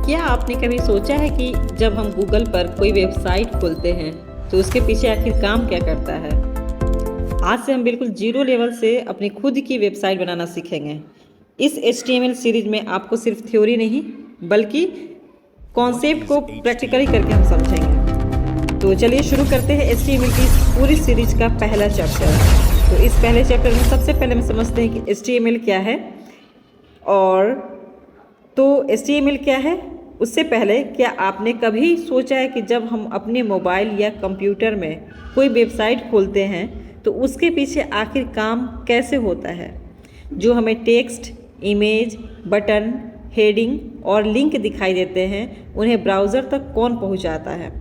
क्या आपने कभी सोचा है कि जब हम गूगल पर कोई वेबसाइट खोलते हैं तो उसके पीछे आखिर काम क्या करता है। आज से हम बिल्कुल जीरो लेवल से अपनी खुद की वेबसाइट बनाना सीखेंगे। इस HTML सीरीज में आपको सिर्फ थ्योरी नहीं बल्कि कॉन्सेप्ट को प्रैक्टिकली करके हम समझेंगे। तो चलिए शुरू करते हैं HTML की पूरी सीरीज का पहला चैप्टर। तो इस पहले चैप्टर में सबसे पहले हम समझते हैं कि HTML क्या है। और तो HTML क्या है, उससे पहले क्या आपने कभी सोचा है कि जब हम अपने मोबाइल या कंप्यूटर में कोई वेबसाइट खोलते हैं तो उसके पीछे आखिर काम कैसे होता है। जो हमें टेक्स्ट, इमेज, बटन, हेडिंग और लिंक दिखाई देते हैं उन्हें ब्राउज़र तक कौन पहुंचाता है।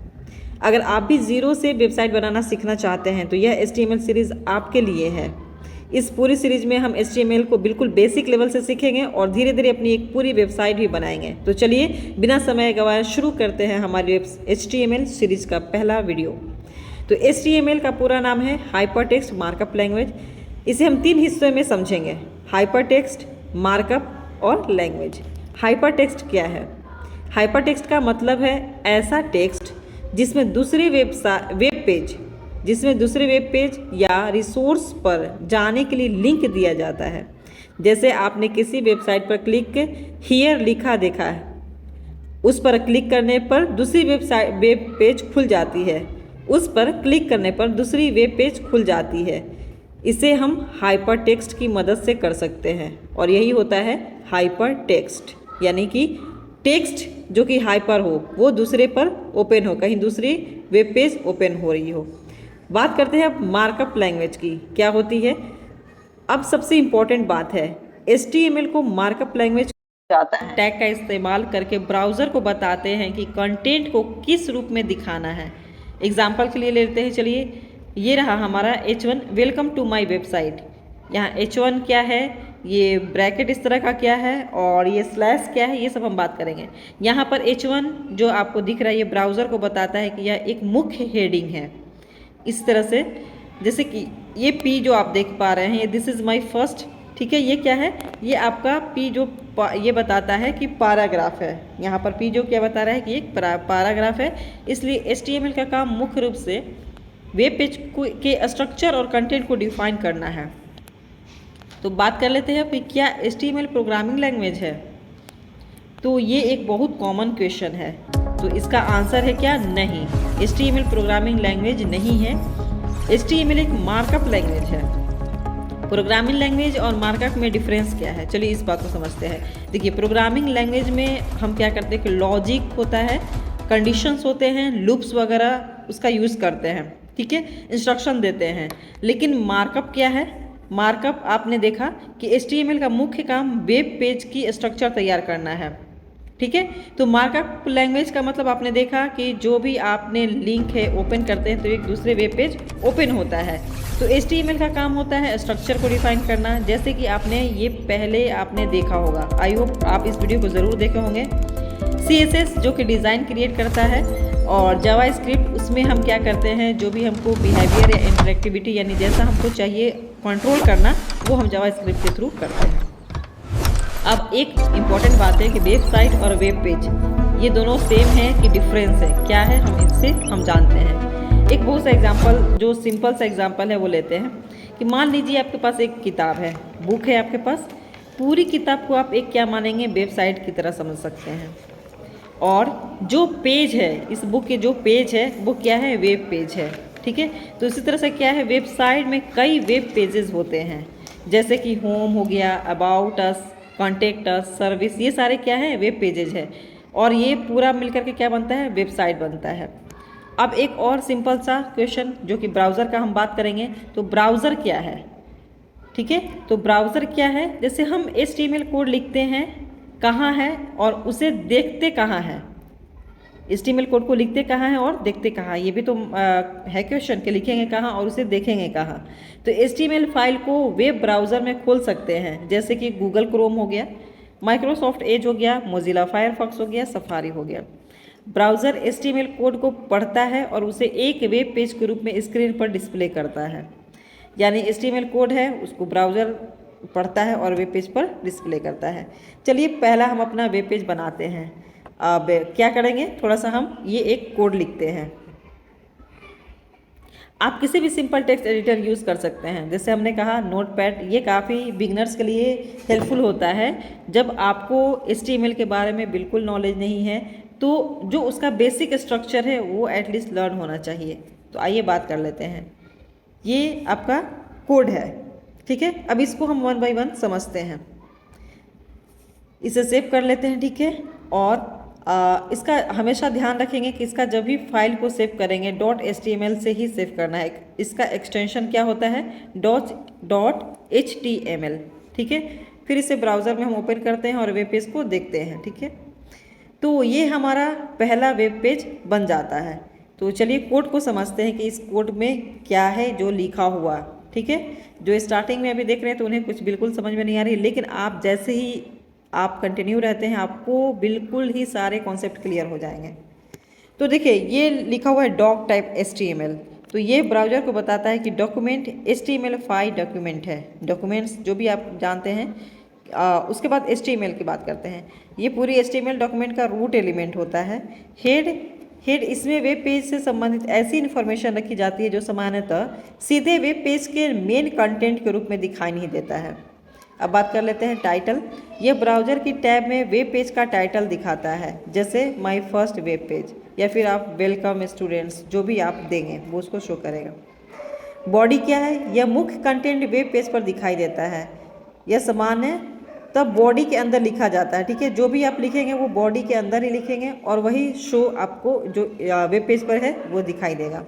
अगर आप भी ज़ीरो से वेबसाइट बनाना सीखना चाहते हैं तो यह HTML सीरीज़ आपके लिए है। इस पूरी सीरीज में हम HTML को बिल्कुल बेसिक लेवल से सीखेंगे और धीरे धीरे अपनी एक पूरी वेबसाइट भी बनाएंगे। तो चलिए बिना समय गंवाए शुरू करते हैं हमारी HTML सीरीज का पहला वीडियो। तो HTML का पूरा नाम है हाइपरटेक्स्ट मार्कअप लैंग्वेज। इसे हम 3 हिस्सों में समझेंगे, हाइपरटेक्स्ट, मार्कअप और लैंग्वेज। हाइपरटेक्स्ट क्या है? हाइपरटेक्स्ट का मतलब है ऐसा टेक्स्ट जिसमें दूसरे वेब पेज या रिसोर्स पर जाने के लिए लिंक दिया जाता है। जैसे आपने किसी वेबसाइट पर क्लिक हियर लिखा देखा है, उस पर क्लिक करने पर दूसरी वेब पेज खुल जाती है, उस पर क्लिक करने पर दूसरी वेब पेज खुल जाती है। इसे हम हाइपर टेक्स्ट की मदद से कर सकते हैं और यही होता है हाइपर टेक्स्ट, यानी कि टेक्स्ट जो कि हाइपर हो वो दूसरे पर ओपन हो, कहीं दूसरी वेब पेज ओपन हो रही हो। बात करते हैं अब मार्कअप लैंग्वेज की, क्या होती है। अब सबसे इम्पॉर्टेंट बात है, HTML को मार्कअप लैंग्वेज जाता है। टैग का इस्तेमाल करके ब्राउज़र को बताते हैं कि कंटेंट को किस रूप में दिखाना है। एग्जाम्पल के लिए लेते हैं, चलिए ये रहा हमारा H1 welcome to my website. यहाँ H1 क्या है, ये ब्रैकेट इस तरह का क्या है और ये स्लैश क्या है, ये सब हम बात करेंगे। यहाँ पर H1 जो आपको दिख रहा है ये ब्राउज़र को बताता है कि यह एक मुख्य हेडिंग है। इस तरह से जैसे कि ये P जो आप देख पा रहे हैं, ये दिस इज़ माय फर्स्ट, ठीक है। ये क्या है, ये आपका P जो ये बताता है कि पैराग्राफ है। यहाँ पर P जो क्या बता रहा है कि एक पैराग्राफ है। इसलिए HTML का काम मुख्य रूप से वेब पेज के स्ट्रक्चर और कंटेंट को डिफाइन करना है। तो बात कर लेते हैं कि क्या HTML प्रोग्रामिंग लैंग्वेज है। तो ये एक बहुत कॉमन क्वेश्चन है, तो इसका आंसर है क्या, नहीं। HTML प्रोग्रामिंग लैंग्वेज नहीं है। HTML एक मार्कअप लैंग्वेज है। प्रोग्रामिंग लैंग्वेज और मार्कअप में डिफरेंस क्या है, चलिए इस बात को समझते हैं। देखिए प्रोग्रामिंग लैंग्वेज में हम क्या करते हैं कि लॉजिक होता है, कंडीशंस होते हैं, लूप्स वगैरह उसका यूज़ करते हैं, ठीक है, इंस्ट्रक्शन देते हैं। लेकिन मार्कअप क्या है, मार्कअप आपने देखा कि HTML का मुख्य काम वेब पेज की स्ट्रक्चर तैयार करना है, ठीक है। तो मार्कअप लैंग्वेज का मतलब आपने देखा कि जो भी आपने लिंक है ओपन करते हैं तो एक दूसरे वेब पेज ओपन होता है। तो HTML का काम होता है स्ट्रक्चर को डिफाइन करना, जैसे कि आपने ये पहले आपने देखा होगा। आई होप आप इस वीडियो को ज़रूर देखे होंगे। CSS जो कि डिज़ाइन क्रिएट करता है और जावास्क्रिप्ट उसमें हम क्या करते हैं, जो भी हमको बिहेवियर या इंटरेक्टिविटी यानी जैसा हमको चाहिए कंट्रोल करना वो हम जावास्क्रिप्ट के थ्रू करते हैं। अब एक इम्पॉर्टेंट बात है कि वेबसाइट और वेब पेज ये दोनों सेम है कि डिफरेंस है, क्या है हम इससे हम जानते हैं। एक बहुत सा एग्जांपल, जो सिंपल सा एग्जांपल है वो लेते हैं कि मान लीजिए आपके पास एक किताब है, बुक है आपके पास। पूरी किताब को आप एक क्या मानेंगे, वेबसाइट की तरह समझ सकते हैं। और जो पेज है इस बुक के, जो पेज है वो क्या है, वेब पेज है, ठीक है। तो इसी तरह से क्या है, वेबसाइट में कई वेब पेजेस होते हैं, जैसे कि होम हो गया, about us, contact us, service, ये सारे क्या है, वेब पेजेज है। और ये पूरा मिलकर के क्या बनता है, वेबसाइट बनता है। अब एक और सिंपल सा क्वेश्चन जो कि ब्राउज़र का हम बात करेंगे। तो ब्राउज़र क्या है, ठीक है। तो ब्राउज़र क्या है, जैसे हम HTML कोड लिखते हैं कहाँ है और उसे देखते कहाँ है। HTML कोड को लिखते कहाँ है और देखते कहाँ, ये भी तो है क्वेश्चन कि लिखेंगे कहाँ और उसे देखेंगे कहाँ। तो HTML फाइल को वेब ब्राउज़र में खोल सकते हैं, जैसे कि गूगल क्रोम हो गया, माइक्रोसॉफ्ट एज हो गया, मोजिला फायरफॉक्स हो गया, सफारी हो गया। ब्राउज़र HTML कोड को पढ़ता है और उसे एक वेब पेज के रूप में स्क्रीन पर डिस्प्ले करता है। यानी HTML कोड है उसको ब्राउज़र पढ़ता है और वेब पेज पर डिस्प्ले करता है। चलिए पहला हम अपना वेब पेज बनाते हैं। अब क्या करेंगे, थोड़ा सा हम ये एक कोड लिखते हैं। आप किसी भी सिंपल टेक्स्ट एडिटर यूज़ कर सकते हैं। जैसे हमने कहा नोटपैड, ये काफ़ी बिगनर्स के लिए हेल्पफुल होता है। जब आपको HTML के बारे में बिल्कुल नॉलेज नहीं है तो जो उसका बेसिक स्ट्रक्चर है वो एटलीस्ट लर्न होना चाहिए। तो आइए बात कर लेते हैं। ये आपका कोड है, ठीक है। अब इसको हम 1 बाय 1 समझते हैं। इसे सेव कर लेते हैं, ठीक है। और इसका हमेशा ध्यान रखेंगे कि इसका जब भी फाइल को सेव करेंगे .html से ही सेव करना है। इसका एक्सटेंशन क्या होता है, .html, ठीक है। फिर इसे ब्राउज़र में हम ओपन करते हैं और वेब पेज को देखते हैं, ठीक है। तो ये हमारा पहला वेब पेज बन जाता है। तो चलिए कोड को समझते हैं कि इस कोड में क्या है जो लिखा हुआ, ठीक है। जो स्टार्टिंग में अभी देख रहे हैं तो उन्हें कुछ बिल्कुल समझ में नहीं आ रही, लेकिन आप जैसे ही आप कंटिन्यू रहते हैं आपको बिल्कुल ही सारे कॉन्सेप्ट क्लियर हो जाएंगे। तो देखिए ये लिखा हुआ है डॉक टाइप HTML। तो ये ब्राउज़र को बताता है कि डॉक्यूमेंट HTML फाइल डॉक्यूमेंट है। डॉक्यूमेंट्स जो भी आप जानते हैं, उसके बाद HTML की बात करते हैं। ये पूरी HTML डॉक्यूमेंट का रूट एलिमेंट होता है। हेड इसमें वेब पेज से संबंधित ऐसी इन्फॉर्मेशन रखी जाती है जो सामान्यतः सीधे वेब पेज के मेन कंटेंट के रूप में दिखाई नहीं देता है। अब बात कर लेते हैं टाइटल। यह ब्राउज़र की टैब में वेब पेज का टाइटल दिखाता है, जैसे माय फर्स्ट वेब पेज, या फिर आप वेलकम स्टूडेंट्स जो भी आप देंगे वो उसको शो करेगा। बॉडी क्या है, यह मुख्य कंटेंट वेब पेज पर दिखाई देता है। यह सामान्य तब बॉडी के अंदर लिखा जाता है, ठीक है। जो भी आप लिखेंगे वो बॉडी के अंदर ही लिखेंगे और वही शो आपको जो वेब पेज पर है वो दिखाई देगा।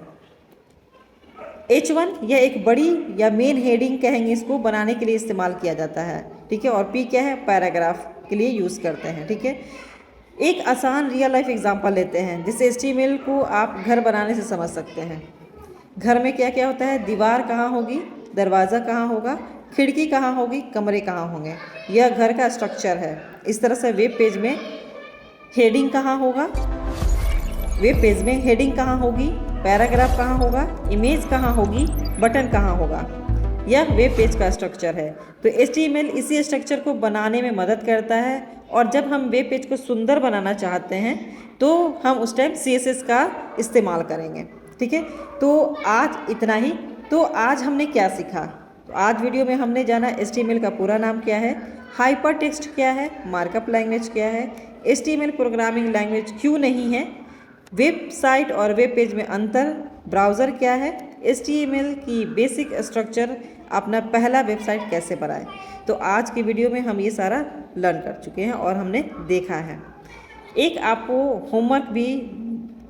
H1 यह एक बड़ी या मेन हेडिंग कहेंगे, इसको बनाने के लिए इस्तेमाल किया जाता है, ठीक है। और P क्या है, पैराग्राफ के लिए यूज़ करते हैं, ठीक है। एक आसान रियल लाइफ एग्जांपल लेते हैं जिससे HTML को आप घर बनाने से समझ सकते हैं। घर में क्या क्या होता है, दीवार कहाँ होगी, दरवाज़ा कहाँ होगा, खिड़की कहाँ होगी, कमरे कहाँ होंगे, यह घर का स्ट्रक्चर है। इस तरह से वेब पेज में हेडिंग कहाँ होगा, वेब पेज में हेडिंग कहाँ होगी, पैराग्राफ कहाँ होगा, इमेज कहाँ होगी, बटन कहाँ होगा, यह वेब पेज का स्ट्रक्चर है। तो HTML इसी स्ट्रक्चर को बनाने में मदद करता है। और जब हम वेब पेज को सुंदर बनाना चाहते हैं तो हम उस टाइम CSS का इस्तेमाल करेंगे, ठीक है। तो आज इतना ही। तो आज हमने क्या सीखा, तो आज वीडियो में हमने जाना HTML का पूरा नाम क्या है, हाइपर टेक्स्ट क्या है, मार्कअप लैंग्वेज क्या है, HTML प्रोग्रामिंग लैंग्वेज क्यों नहीं है, वेबसाइट और वेब पेज में अंतर, ब्राउज़र क्या है, HTML की बेसिक स्ट्रक्चर, अपना पहला वेबसाइट कैसे बनाएं। तो आज की वीडियो में हम ये सारा लर्न कर चुके हैं और हमने देखा है। एक आपको होमवर्क भी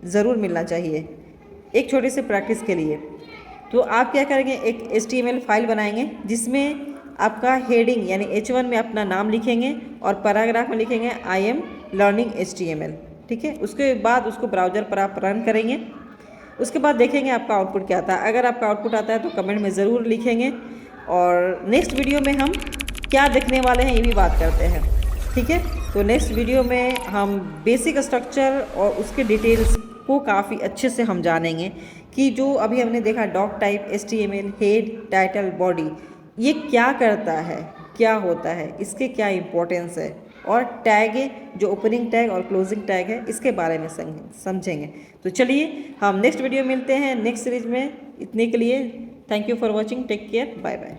ज़रूर मिलना चाहिए एक छोटे से प्रैक्टिस के लिए। तो आप क्या करेंगे, एक HTML फाइल बनाएंगे जिसमें आपका हेडिंग यानी H1 में अपना नाम लिखेंगे और पैराग्राफ में लिखेंगे आई एम लर्निंग HTML, ठीक है। उसके बाद उसको ब्राउज़र पर आप रन करेंगे। उसके बाद देखेंगे आपका आउटपुट क्या आता है। अगर आपका आउटपुट आता है तो कमेंट में ज़रूर लिखेंगे। और नेक्स्ट वीडियो में हम क्या देखने वाले हैं ये भी बात करते हैं, ठीक है। तो नेक्स्ट वीडियो में हम बेसिक स्ट्रक्चर और उसके डिटेल्स को काफ़ी अच्छे से हम जानेंगे कि जो अभी हमने देखा doc type, HTML, head, title, body, ये क्या करता है, क्या होता है, इसके क्या इम्पोर्टेंस है, और टैग जो ओपनिंग टैग और क्लोजिंग टैग है इसके बारे में समझेंगे। तो चलिए हम नेक्स्ट वीडियो मिलते हैं नेक्स्ट सीरीज में। इतने के लिए thank you for watching, take care, bye bye.